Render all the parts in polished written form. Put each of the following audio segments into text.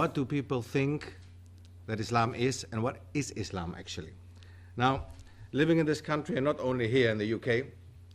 what do people think that Islam is, and what is Islam actually? Now, living in this country, and not only here in the UK,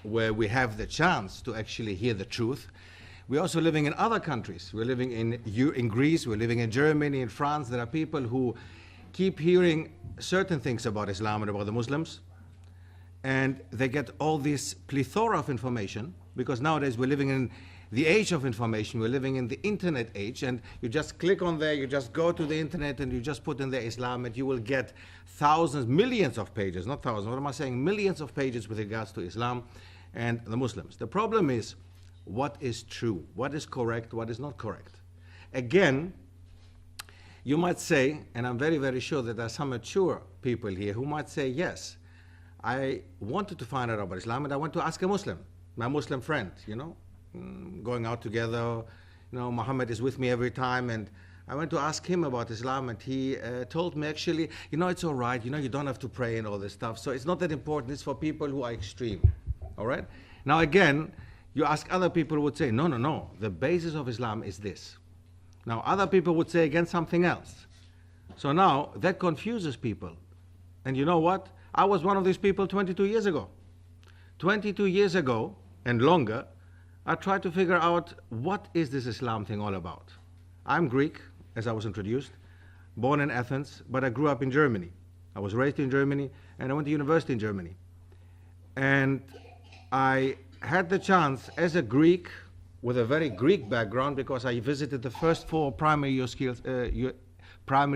where we have the chance to actually hear the truth, we're also living in other countries. We're living in Greece, we're living in Germany, in France. There are people who keep hearing certain things about Islam and about the Muslims, and they get all this plethora of information, because nowadays we're living in the age of information. We're living in the internet age, and you just click on there, you just go to the internet, and you just put in there Islam, and you will get thousands, millions of pages, not thousands, what am I saying, millions of pages with regards to Islam and the Muslims. The problem is, what is true, what is correct, what is not correct? Again, you might say, and I'm very, very sure that there are some mature people here who might say, yes, I wanted to find out about Islam, and I went to ask a Muslim, my Muslim friend, you know, going out together, you know, Muhammad is with me every time, and I went to ask him about Islam, and he told me, actually, you know, it's all right, you know, you don't have to pray and all this stuff, so it's not that important, it's for people who are extreme, all right? Now again, you ask other people who would say, no, no, no, the basis of Islam is this. Now other people would say again something else. So now that confuses people. And you know what? I was one of these people 22 years ago. 22 years ago and longer, I tried to figure out, what is this Islam thing all about? I'm Greek, as I was introduced, born in Athens, but I grew up in Germany. I was raised in Germany, and I went to university in Germany. And I had the chance as a Greek, with a very Greek background, because I visited the first 4 primary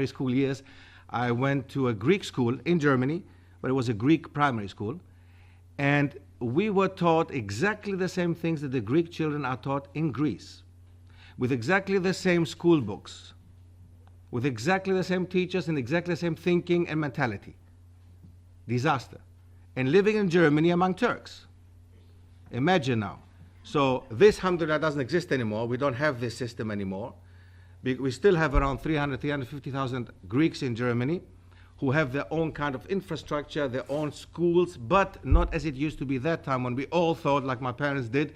school years. I went to a Greek school in Germany, but it was a Greek primary school. And we were taught exactly the same things that the Greek children are taught in Greece, with exactly the same school books, with exactly the same teachers and exactly the same thinking and mentality. Disaster. And living in Germany among Turks. Imagine now. So this, alhamdulillah, doesn't exist anymore. We don't have this system anymore. We still have around 350,000 Greeks in Germany who have their own kind of infrastructure, their own schools, but not as it used to be that time when we all thought, like my parents did,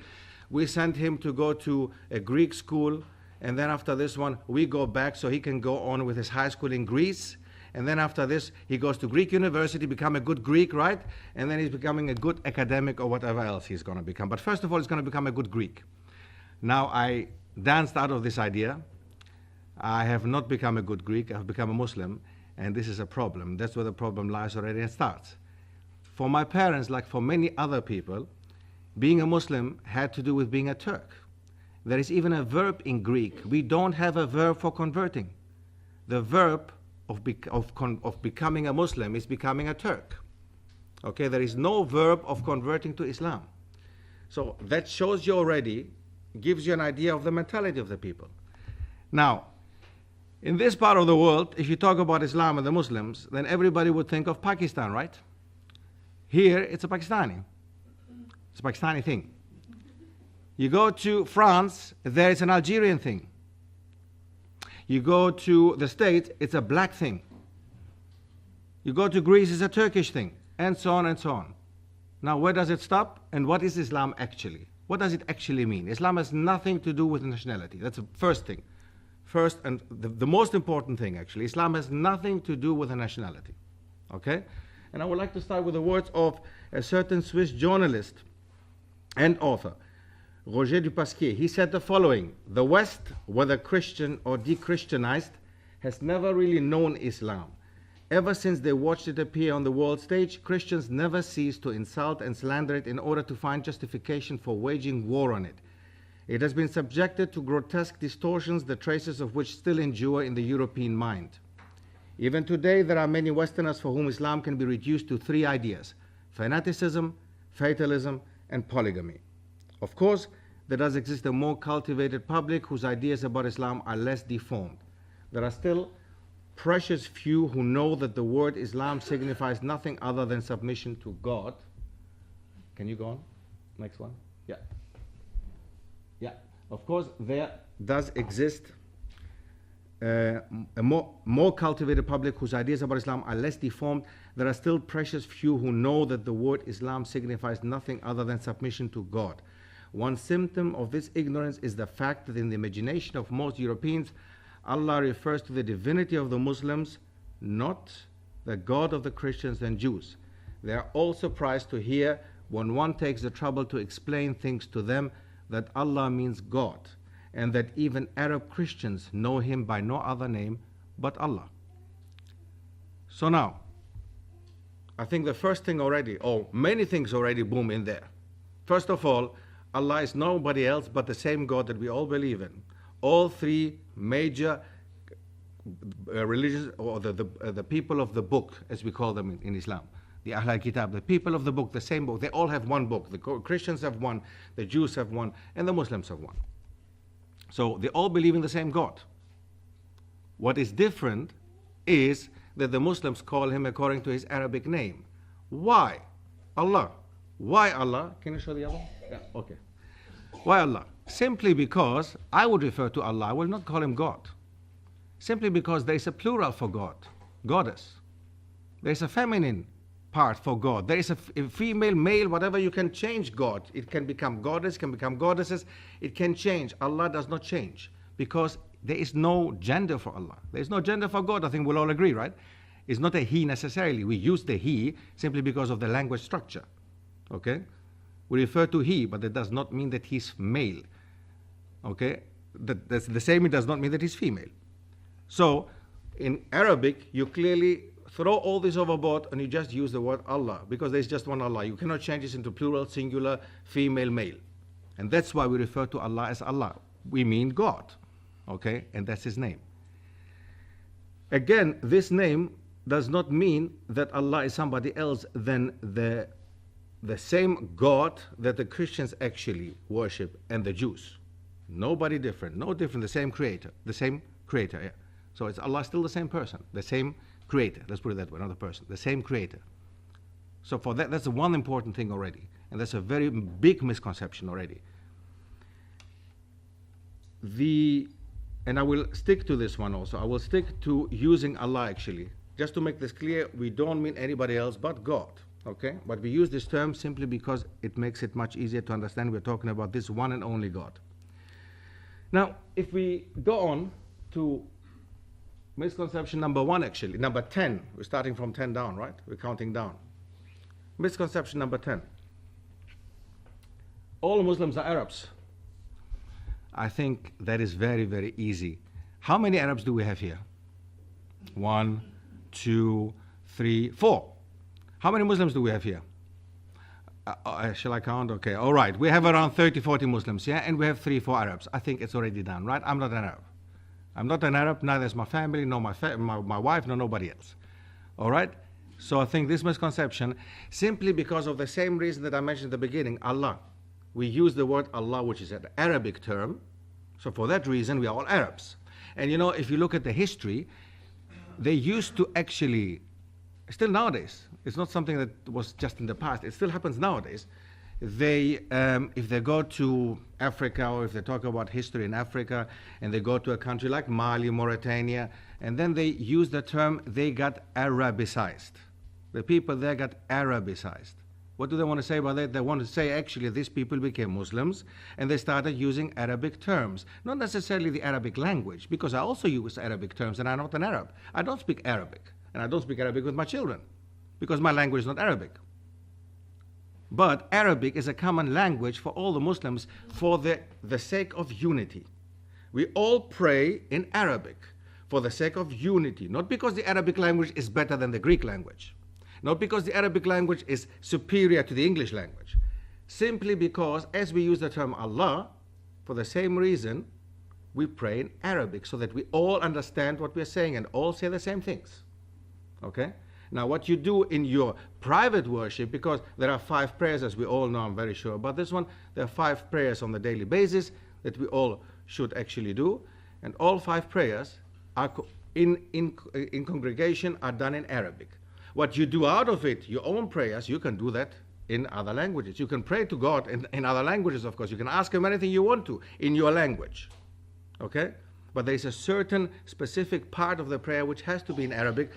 we sent him to go to a Greek school, and then after this one, we go back so he can go on with his high school in Greece. And then after this, he goes to Greek university, become a good Greek, right? And then he's becoming a good academic or whatever else he's going to become. But first of all, he's going to become a good Greek. Now, I danced out of this idea. I have not become a good Greek. I've become a Muslim. And this is a problem. That's where the problem lies already and starts. For my parents, like for many other people, being a Muslim had to do with being a Turk. There is even a verb in Greek. We don't have a verb for converting. The verb of becoming a Muslim is becoming a Turk. Okay, there is no verb of converting to Islam. So that shows you already, gives you an idea of the mentality of the people. Now, in this part of the world, if you talk about Islam and the Muslims, then everybody would think of Pakistan, right? Here, it's a Pakistani. It's a Pakistani thing. You go to France, there is an Algerian thing. You go to the States, it's a black thing. You go to Greece, it's a Turkish thing, and so on and so on. Now, where does it stop? And what is Islam actually? What does it actually mean? Islam has nothing to do with nationality. That's the first thing. First, and the most important thing, actually. Islam has nothing to do with a nationality. Okay? And I would like to start with the words of a certain Swiss journalist and author, Roger Dupasquier. He said the following: the West, whether Christian or de-Christianized, has never really known Islam. Ever since they watched it appear on the world stage, Christians never ceased to insult and slander it in order to find justification for waging war on it. It has been subjected to grotesque distortions, the traces of which still endure in the European mind. Even today, there are many Westerners for whom Islam can be reduced to 3 ideas: fanaticism, fatalism, and polygamy. Of course, there does exist a more cultivated public whose ideas about Islam are less deformed. There are still precious few who know that the word Islam signifies nothing other than submission to God. Can you go on? Next one. Yeah. Yeah. Of course, there does exist a more cultivated public whose ideas about Islam are less deformed. There are still precious few who know that the word Islam signifies nothing other than submission to God. One symptom of this ignorance is the fact that in the imagination of most Europeans, Allah refers to the divinity of the Muslims, not the God of the Christians and Jews. They are all surprised to hear when one takes the trouble to explain things to them that Allah means God, and that even Arab Christians know Him by no other name but Allah. So now, I think the first thing already, or many things already boom in there. First of all, Allah is nobody else but the same God that we all believe in. All three major religions, or the people of the book, as we call them in Islam, the Ahl al-Kitab, the people of the book, the same book, they all have one book. The Christians have one, the Jews have one, and the Muslims have one. So they all believe in the same God. What is different is that the Muslims call Him according to His Arabic name. Why? Allah. Why Allah? Can you show the other? Yeah, okay. Why Allah? Simply because I would refer to Allah, I will not call Him God. Simply because there is a plural for God, goddess. There is a feminine part for God. There is a female, male, whatever. You can change God. It can become goddess, can become goddesses. It can change. Allah does not change because there is no gender for Allah. There is no gender for God. I think we'll all agree, right? It's not a He necessarily. We use the He simply because of the language structure. Okay? We refer to He, but that does not mean that He's male. Okay? That's the same. It does not mean that He's female. So, in Arabic, you clearly throw all this overboard and you just use the word Allah because there's just one Allah. You cannot change this into plural, singular, female, male. And that's why we refer to Allah as Allah. We mean God. Okay? And that's His name. Again, this name does not mean that Allah is somebody else than the same God that the Christians actually worship and the Jews. Nobody different. No different. The same creator. The same creator, yeah. So it's Allah still the same person, the same creator. Let's put it that way, not a person, the same creator. So for that, that's the one important thing already. And that's a very big misconception already. And I will stick to this one also. I will stick to using Allah actually. Just to make this clear, we don't mean anybody else but God. Okay? But we use this term simply because it makes it much easier to understand we're talking about this one and only God. Now, if we go on to misconception number 1 actually, number 10. We're starting from 10 down, right? We're counting down. Misconception number 10. All Muslims are Arabs. I think that is very, very easy. How many Arabs do we have here? 1, 2, 3, 4. How many Muslims do we have here? Shall I count? Okay, all right. We have around 30, 40 Muslims, yeah? And we have 3, 4 Arabs. I think it's already done, right? I'm not an Arab. I'm not an Arab, neither is my family, nor my wife, nor nobody else. All right? So I think this misconception, simply because of the same reason that I mentioned at the beginning, Allah. We use the word Allah, which is an Arabic term. So for that reason, we are all Arabs. And you know, if you look at the history, they used to actually, still nowadays, it's not something that was just in the past, it still happens nowadays. They, if they go to Africa, or if they talk about history in Africa, and they go to a country like Mali, Mauritania, and then they use the term, they got Arabicized. The people there got Arabicized. What do they want to say about that? They want to say actually these people became Muslims, and they started using Arabic terms. Not necessarily the Arabic language, because I also use Arabic terms, and I'm not an Arab. I don't speak Arabic, and I don't speak Arabic with my children, because my language is not Arabic. But Arabic is a common language for all the Muslims for the sake of unity. We all pray in Arabic for the sake of unity, not because the Arabic language is better than the Greek language, not because the Arabic language is superior to the English language, simply because as we use the term Allah, for the same reason, we pray in Arabic so that we all understand what we're saying and all say the same things. Okay? Now, what you do in your private worship, because there are 5 prayers, as we all know, I'm very sure about this one, there are 5 prayers on the daily basis that we all should actually do, and all 5 prayers are in congregation are done in Arabic. What you do out of it, your own prayers, you can do that in other languages. You can pray to God in other languages, of course. You can ask Him anything you want to in your language. Okay? But there is a certain specific part of the prayer which has to be in Arabic.